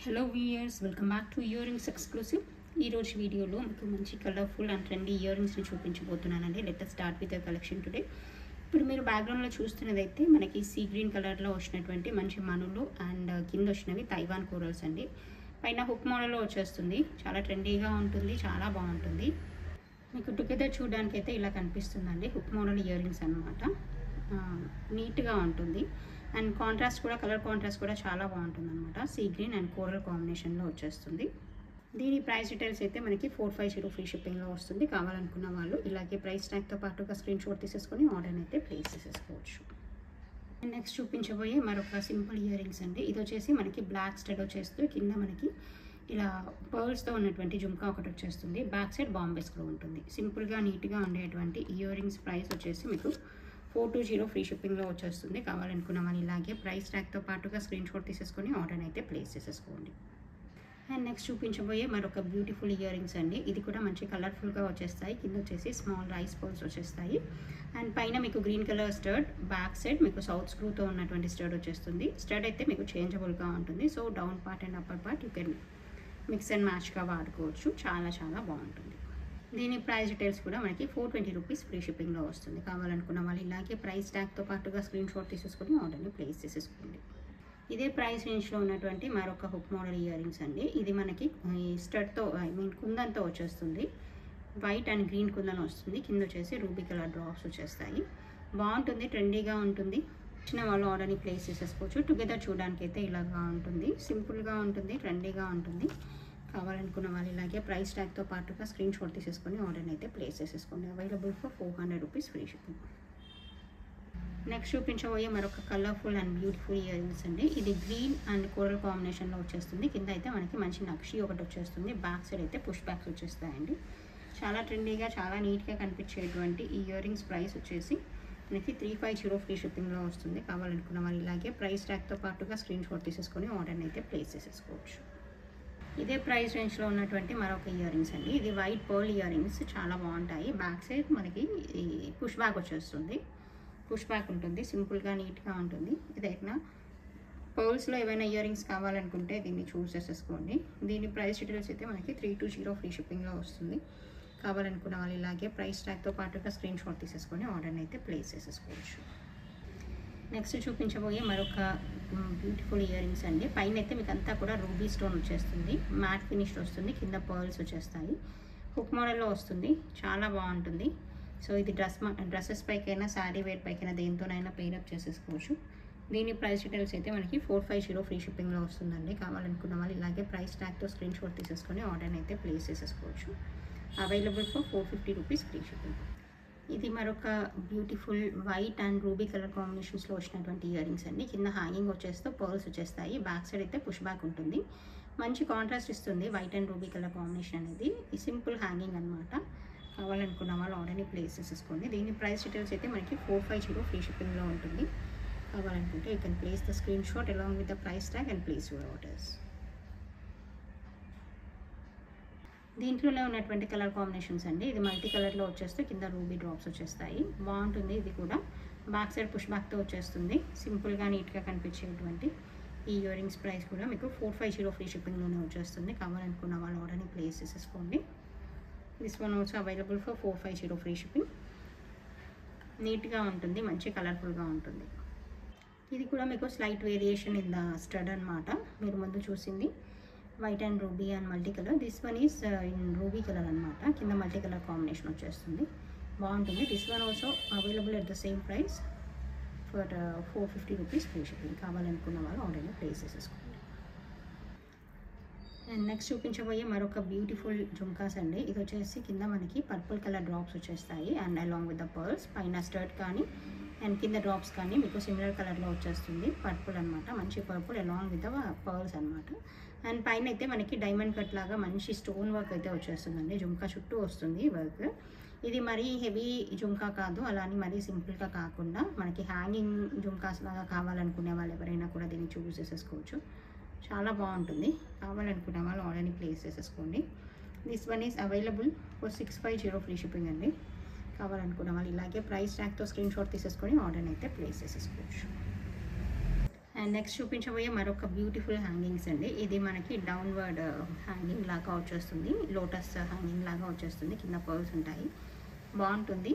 Hello viewers, welcome back to ear rings exclusive. ఈరోజు వీడియోలో మీకు మంచి కలర్ఫుల్ అండ్ ట్రెండీ ఇయర్ రింగ్స్ని చూపించబోతున్నానండి. Let us start with the collection today. ఇప్పుడు మీరు బ్యాక్గ్రౌండ్లో చూస్తున్నదైతే మనకి సీ గ్రీన్ కలర్లో వచ్చినటువంటి మంచి మనులు అండ్ కింద వచ్చినవి తైవాన్ కోరల్స్ అండి. పైన హుక్ మోడల్లో వచ్చేస్తుంది. చాలా ట్రెండీగా ఉంటుంది, చాలా బాగుంటుంది. మీకు టుగెదర్ చూడడానికి అయితే ఇలా కనిపిస్తుందండి. హుక్ మోడల్ ఇయర్ రింగ్స్ అనమాట. నీట్గా ఉంటుంది అండ్ కాంట్రాస్ట్ కూడా, కలర్ కాంట్రాస్ట్ కూడా చాలా బాగుంటుంది అనమాట. సీ గ్రీన్ అండ్ కోరల్ కాంబినేషన్లో వచ్చేస్తుంది. దీని ప్రైస్ డీటెయిల్స్ అయితే మనకి 450 ఫ్రీ షిప్పింగ్లో వస్తుంది. కావాలనుకున్న వాళ్ళు ఇలాగే ప్రైస్ ట్యాగ్తో పాటుగా స్క్రీన్ షాట్ తీసేసుకొని ఆర్డర్ అయితే ప్లేస్ చేసేసుకోవచ్చు. నెక్స్ట్ చూపించబోయే మరొక సింపుల్ ఇయర్ రింగ్స్ అండి. ఇది వచ్చేసి మనకి బ్లాక్ స్టడ్ వచ్చేస్తూ కింద మనకి ఇలా పర్ల్స్తో ఉన్నటువంటి జుంకా ఒకటి వచ్చేస్తుంది. బ్యాక్ సైడ్ బాంబేస్లో ఉంటుంది. సింపుల్గా నీట్గా ఉండేటువంటి ఇయర్ రింగ్స్ ప్రైస్ వచ్చేసి మీకు 420 ఫ్రీ షిప్పింగ్లో వచ్చేస్తుంది. కావాలనుకున్న వాళ్ళు ఇలాగే ప్రైస్ ట్యాగ్తో పాటుగా స్క్రీన్ షాట్ తీసేసుకొని ఆర్డర్ అయితే ప్లేస్ చేసేసుకోండి. అండ్ నెక్స్ట్ చూపించబోయే మరొక బ్యూటిఫుల్ ఇయర్ రింగ్స్ అండి. ఇది కూడా మంచి కలర్ఫుల్గా వచ్చేస్తాయి. కింద వచ్చేసి స్మాల్ రైస్ పర్ల్స్ వచ్చేస్తాయి అండ్ పైన మీకు green colour stud, back side మీకు సౌత్ స్క్రూతో ఉన్నటువంటి స్టడ్ వచ్చేస్తుంది. స్టడ్ అయితే మీకు చేంజబుల్గా ఉంటుంది. So down part and upper part you can mix and మ్యాచ్గా వాడుకోవచ్చు. చాలా చాలా బాగుంటుంది. దీని ప్రైస్ డీటెయిల్స్ కూడా మనకి 420 రూపీస్ ఫ్రీ షిప్పింగ్లో వస్తుంది. కావాలనుకున్న వాళ్ళు ఇలాగే ప్రైస్ ట్యాగ్తో పాటుగా స్క్రీన్ షాట్ తీసేసుకొని ఆర్డర్ని ప్లేస్ చేసేసుకోండి. ఇదే ప్రైస్ రేంజ్లో ఉన్నటువంటి మరొక హుక్ మోడల్ ఇయర్ రింగ్స్ అండి. ఇది మనకి స్టడ్తో కుందన్తో వచ్చేస్తుంది. వైట్ అండ్ గ్రీన్ కుందన్ వస్తుంది. కింద వచ్చేసి రూబీ కలర్ డ్రాప్స్ వచ్చేస్తాయి. బాగుంటుంది, ట్రెండీగా ఉంటుంది. వచ్చిన వాళ్ళు ఆర్డర్ని ప్లేస్ చేసేసుకోవచ్చు. టుగెదర్ చూడడానికి అయితే ఇలాగా ఉంటుంది. సింపుల్గా ఉంటుంది, ట్రెండీగా ఉంటుంది. కావాలనుకున్న వాళ్ళు ఇలాగే ప్రైస్ ట్యాగ్తో పాటుగా స్క్రీన్ షాట్ తీసేసుకొని ఆర్డర్ని అయితే ప్లేస్ చేసేసుకోండి. Available for 400 rupees free shipping. Next చూపించబోయే మరొక colourful and beautiful ear rings అండి. ఇది గ్రీన్ అండ్ కోరల్ కాంబినేషన్లో వచ్చేస్తుంది. కింద అయితే మనకి మంచి నక్షి ఒకటి వచ్చేస్తుంది. బ్యాక్ సైడ్ అయితే పుష్ బ్యాక్స్ వచ్చేస్తాయండి. చాలా ట్రెండీగా, చాలా నీట్గా కనిపించేటువంటి ఈ ఇయర్ రింగ్స్ ప్రైస్ వచ్చేసి మనకి 350 ఫ్రీ షిప్పింగ్లో వస్తుంది. కావాలనుకున్న వాళ్ళు ఇలాగే ప్రైస్ ట్యాగ్తో పాటుగా స్క్రీన్ షాట్ తీసేసుకొని ఆర్డర్ని అయితే ప్లేస్ చేసేసుకోవచ్చు. ఇదే ప్రైస్ రేంజ్లో ఉన్నటువంటి మరొక ఇయర్ రింగ్స్ అండి. ఇది వైట్ పర్ల్ ఇయర్ రింగ్స్, చాలా బాగుంటాయి. బ్యాక్ సైడ్ మనకి పుష్ బ్యాక్ వచ్చేస్తుంది. పుష్ బ్యాక్ ఉంటుంది, సింపుల్గా నీట్గా ఉంటుంది. ఇదైనా పర్ల్స్లో ఏవైనా ఇయర్ రింగ్స్ కావాలనుకుంటే దీన్ని చూస్ చేసేసుకోండి. దీని ప్రైస్ డీటెయిల్స్ అయితే మనకి 320 ఫ్రీ షిప్పింగ్లో వస్తుంది. కావాలనుకున్న వాళ్ళు ఇలాగే ప్రైస్ ట్యాగ్తో పాటుగా స్క్రీన్ షాట్ తీసేసుకొని ఆర్డర్ని అయితే ప్లేస్ చేసేసుకోవచ్చు. నెక్స్ట్ చూపించబోయే మరొక బ్యూటిఫుల్ ఇయర్ రింగ్స్ అండి. పైన అయితే మీకు అంతా కూడా రూబీ స్టోన్ వచ్చేస్తుంది. మ్యాట్ ఫినిష్డ్ వస్తుంది. కింద పర్ల్స్ వచ్చేస్తాయి. హుక్ మోడల్లో వస్తుంది. చాలా బాగుంటుంది. సో ఇది డ్రెస్సెస్ పైకైనా, శారీ వేర్ పైకైనా దేంతోనైనా పెయిరప్ చేసేసుకోవచ్చు. దీని ప్రైస్ డీటెయిల్స్ అయితే మనకి 450 ఫ్రీ షిప్పింగ్లో వస్తుందండి. కావాలనుకున్న వాళ్ళు ఇలాగే ప్రైస్ ట్యాగ్తో స్క్రీన్ షాట్ తీసేసుకొని ఆర్డర్ని అయితే ప్లేస్ చేసేసుకోవచ్చు. Available for 450 rupees free shipping. ఇది మరొక beautiful white and ruby colour కాంబినేషన్స్లో వచ్చినటువంటి ఇయర్ రింగ్స్ అండి. కింద హ్యాంగింగ్ వచ్చేస్తూ పర్ల్స్ వచ్చేస్తాయి. బ్యాక్ సైడ్ అయితే పుష్ బ్యాక్ ఉంటుంది. మంచి కాంట్రాస్ట్ ఇస్తుంది white and ruby colour combination అనేది. ఈ సింపుల్ హ్యాంగింగ్ అనమాట. కావాలనుకున్న వాళ్ళు ఆర్డర్ని ప్లేస్ చేసేసుకోండి. దీని ప్రైస్ డీటెయిల్స్ అయితే మనకి 450 ఫ్రీ షిప్పింగ్లో ఉంటుంది. కావాలనుకుంటే you can place the screen shot along with the price tag and place your orders. దీంట్లోనే ఉన్నటువంటి కలర్ కాంబినేషన్స్ అండి. ఇది మల్టీ కలర్లో వచ్చేస్తే కింద రూబీ డ్రాప్స్ వచ్చేస్తాయి. బాగుంటుంది. ఇది కూడా బ్యాక్ సైడ్ పుష్ బ్యాక్తో వచ్చేస్తుంది. సింపుల్గా నీట్గా కనిపించేటువంటి ఈ ఇయర్ రింగ్స్ ప్రైస్ కూడా మీకు 450 ఫ్రీ షిప్పింగ్లోనే వచ్చేస్తుంది. కావాలనుకున్న వాళ్ళు ఆర్డర్ని ప్లేస్ చేసేసుకోండి. This one also available for 450 free shipping. నీట్గా ఉంటుంది, మంచి కలర్ఫుల్గా ఉంటుంది. ఇది కూడా మీకు slight variation in the stud అనమాట. మీరు ముందు చూసింది white and ruby and multi colour. This one is in ruby colour అనమాట. కింద మల్టీ కలర్ కాంబినేషన్ వచ్చేస్తుంది. బాగుంటుంది. This one also available at the same price for 450 rupees free shipping. కావాలనుకున్న వాళ్ళు ఆర్డర్ని ప్లేస్ చేసేసుకోండి. అండ్ నెక్స్ట్ చూపించబోయే మరొక బ్యూటిఫుల్ జుంకాస్ అండి. ఇది వచ్చేసి కింద మనకి పర్పుల్ కలర్ డ్రాప్స్ వచ్చేస్తాయి and along with the pearls. పైన స్టర్ట్ కానీ అండ్ కింద డ్రాప్స్ కానీ మీకు సిమిలర్ కలర్లో వచ్చేస్తుంది. పర్పుల్ అనమాట, మంచి purple along with the pearls అనమాట. అండ్ పైన అయితే మనకి డైమండ్ కట్ లాగా మంచి స్టోన్ వర్క్ అయితే వచ్చేస్తుందండి. జుంకా చుట్టూ వస్తుంది వర్క్. ఇది మరీ హెవీ జుంకా కాదు, అలానే మరీ సింపుల్గా కాకుండా మనకి హ్యాంగింగ్ జుంకాస్ లాగా కావాలనుకునే వాళ్ళు ఎవరైనా కూడా దీన్ని చూస్ చేసేసుకోవచ్చు. చాలా బాగుంటుంది. కావాలనుకునే వాళ్ళు ఆర్డర్ని ప్లేస్ చేసేసుకోండి. This one is available for 650 free shipping అండి. కావాలనుకున్న వాళ్ళు ఇలాగే ప్రైస్ ట్యాగ్తో స్క్రీన్ షాట్ తీసేసుకొని ఆర్డర్ని అయితే ప్లేస్ చేసేసుకోవచ్చు. అండ్ నెక్స్ట్ చూపించబోయే మరొక బ్యూటిఫుల్ హ్యాంగింగ్స్ అండి. ఇది మనకి డౌన్వర్డ్ హ్యాంగింగ్ లాగా వచ్చేస్తుంది, లోటస్ హ్యాంగింగ్ లాగా వచ్చేస్తుంది, కింద పర్ల్స్ ఉంటాయి, బాగుంటుంది.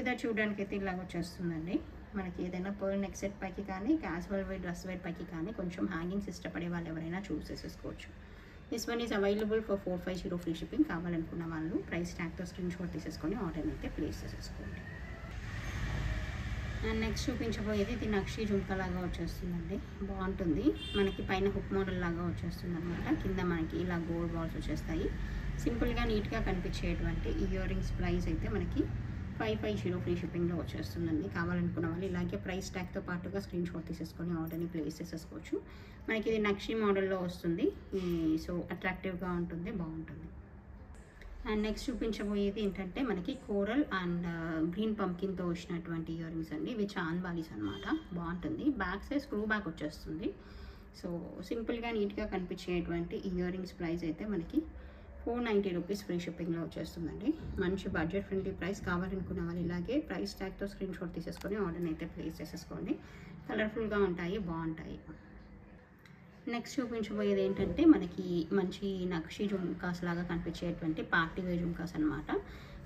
ఇదే చూడడానికి అయితే ఇలాగ వచ్చేస్తుందండి. మనకి ఏదైనా పర్ల్ నెక్ సెట్ పైకి కానీ క్యాజువల్ వేర్ డ్రెస్ వేర్ పైకి కానీ కొంచెం హ్యాంగింగ్స్ ఇష్టపడే వాళ్ళు ఎవరైనా చూస్ చేసేసుకోవచ్చు. This one is available for 450 free shipping. కావాలనుకున్న వాళ్ళు ప్రైస్ ట్యాగ్తో స్క్రీన్ షాట్ తీసేసుకొని ఆర్డర్ అయితే ప్లేస్ చేసేసుకోండి. అండ్ నెక్స్ట్ చూపించబోయేది ఇది నక్షి జుంకా లాగా వచ్చేస్తుందండి, బాగుంటుంది. మనకి పైన హుక్ మోడల్ లాగా వచ్చేస్తుంది అనమాట, కింద మనకి ఇలా గోల్డ్ బాల్స్ వచ్చేస్తాయి. సింపుల్గా నీట్గా కనిపించేటువంటి ఇయర్ రింగ్స్ ప్రైస్ అయితే మనకి 550 ఫ్రీ షిప్పింగ్లో వచ్చేస్తుందండి. కావాలనుకున్న వాళ్ళు ఇలాగే ప్రైస్ ట్యాగ్తో పాటుగా స్క్రీన్ షాట్ తీసేసుకొని ఆర్డర్ని ప్లేస్ చేసేసుకోవచ్చు. మనకి ఇది నక్షి మోడల్లో వస్తుంది, సో అట్రాక్టివ్గా ఉంటుంది, బాగుంటుంది. అండ్ నెక్స్ట్ చూపించబోయేది ఏంటంటే మనకి కోరల్ అండ్ గ్రీన్ పంకిన్తో వచ్చినటువంటి ఇయర్ రింగ్స్ అండి. ఇవి చాన్ బాలీస్ అనమాట, బాగుంటుంది. బ్యాక్ సైడ్ స్క్రూ బ్యాక్ వచ్చేస్తుంది. సో సింపుల్గా నీట్గా కనిపించేటువంటి ఇయర్ రింగ్స్ ప్రైస్ అయితే మనకి 490 రూపీస్ ఫ్రీ షిప్పింగ్లో వచ్చేస్తుందండి. మంచి బడ్జెట్ ఫ్రెండ్లీ ప్రైస్. కావాలనుకున్న వాళ్ళు ఇలాగే ప్రైస్ ట్యాగ్తో స్క్రీన్ షాట్ తీసేసుకొని ఆర్డర్ని అయితే ప్లేస్ చేసేసుకోండి. కలర్ఫుల్గా ఉంటాయి, బాగుంటాయి. నెక్స్ట్ చూపించబోయేది ఏంటంటే మనకి మంచి నక్షి జుంకాస్ లాగా కనిపించేటువంటి పార్టీ వేర్ జుంకాస్ అనమాట.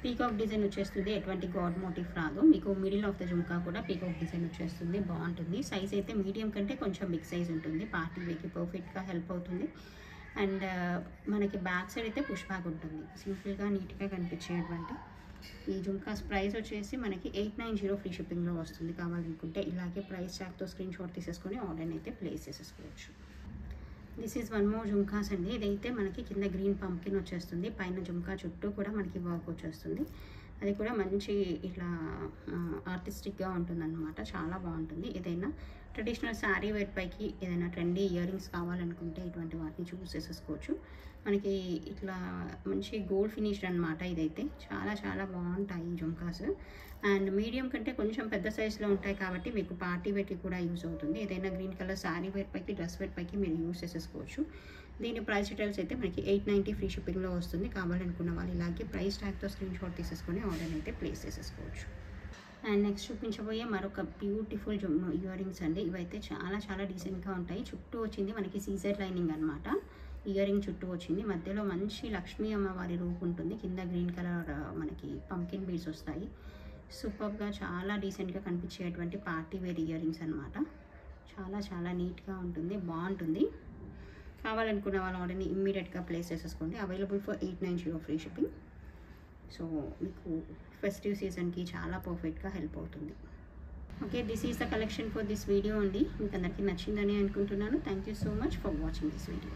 పీకాక్ డిజైన్ వచ్చేస్తుంది, ఎటువంటి గాడ్ మోటివ్ రాదు. మీకు మిడిల్ ఆఫ్ ద జుంకా కూడా పీకాక్ డిజైన్ వచ్చేస్తుంది, బాగుంటుంది. సైజ్ అయితే మీడియం కంటే కొంచెం బిగ్ సైజ్ ఉంటుంది, పార్టీ వేర్కి పర్ఫెక్ట్గా హెల్ప్ అవుతుంది. అండ్ మనకి బ్యాక్ సైడ్ అయితే పుష్ బ్యాక్ ఉంటుంది. సింపుల్గా నీట్గా కనిపించేటువంటి ఈ జుంకాస్ ప్రైస్ వచ్చేసి మనకి 890 ఫ్రీ షిప్పింగ్లో వస్తుంది. కావాలనుకుంటే ఇలాగే ప్రైస్ ట్యాగ్తో స్క్రీన్ షాట్ తీసేసుకొని ఆర్డర్ని అయితే ప్లేస్ చేసేసుకోవచ్చు. This is one more jhumkas అండి. ఇదైతే మనకి కింద గ్రీన్ పంకిన్ వచ్చేస్తుంది, పైన జుంకా చుట్టూ కూడా మనకి వర్క్ వచ్చేస్తుంది. అది కూడా మంచి ఇట్లా ఆర్టిస్టిక్గా ఉంటుంది అనమాట, చాలా బాగుంటుంది. ఏదైనా ట్రెడిషనల్ శారీ వేర్ పైకి ఏదైనా ట్రెండీ ఇయర్ రింగ్స్ కావాలనుకుంటే ఇటువంటి వాటిని చూస్ చేసేసుకోవచ్చు. మనకి ఇట్లా మంచి గోల్డ్ ఫినిష్డ్ అనమాట. ఇదైతే చాలా చాలా బాగుంటాయి ఈ జుంకాస్. అండ్ మీడియం కంటే కొంచెం పెద్ద సైజులో ఉంటాయి కాబట్టి మీకు పార్టీ వేర్కి కూడా యూజ్ అవుతుంది. ఏదైనా గ్రీన్ కలర్ శారీ వేర్ పైకి డ్రెస్ వేర్ పైకి మీరు యూజ్ చేసేసుకోవచ్చు. దీని ప్రైస్ డీటెయిల్స్ అయితే మనకి 890 ఫ్రీ షిప్పింగ్లో వస్తుంది. కావాలనుకున్న వాళ్ళు ఇలాగే ప్రైస్ ట్యాగ్తో స్క్రీన్ షాట్ తీసేసుకొని ఆర్డర్ అయితే ప్లేస్ చేసేసుకోవచ్చు. అండ్ నెక్స్ట్ చూపించబోయే మరొక బ్యూటిఫుల్ ఇయర్ రింగ్స్ అండి. ఇవైతే చాలా చాలా డీసెంట్గా ఉంటాయి. చుట్టూ వచ్చింది మనకి సీజర్ లైనింగ్ అనమాట. ఇయర్ రింగ్ చుట్టూ వచ్చింది, మధ్యలో మంచి లక్ష్మీ అమ్మవారి రూపు ఉంటుంది, కింద గ్రీన్ కలర్ మనకి పంకిన్ బీడ్స్ వస్తాయి. సూపర్గా చాలా డీసెంట్గా కనిపించేటువంటి పార్టీ వేర్ ఇయర్ రింగ్స్ అనమాట. చాలా చాలా నీట్గా ఉంటుంది, బాగుంటుంది. కావాలనుకున్న వాళ్ళ ఆర్డర్ని ఇమ్మీడియట్గా ప్లేస్ చేసేసుకోండి. Available for 890 free shipping. So మీకు ఫెస్టివ్ సీజన్కి చాలా పర్ఫెక్ట్గా హెల్ప్ అవుతుంది. Okay, this is the collection for this video అండి. మీకు అందరికీ నచ్చిందని అనుకుంటున్నాను. Thank you so much for watching this video.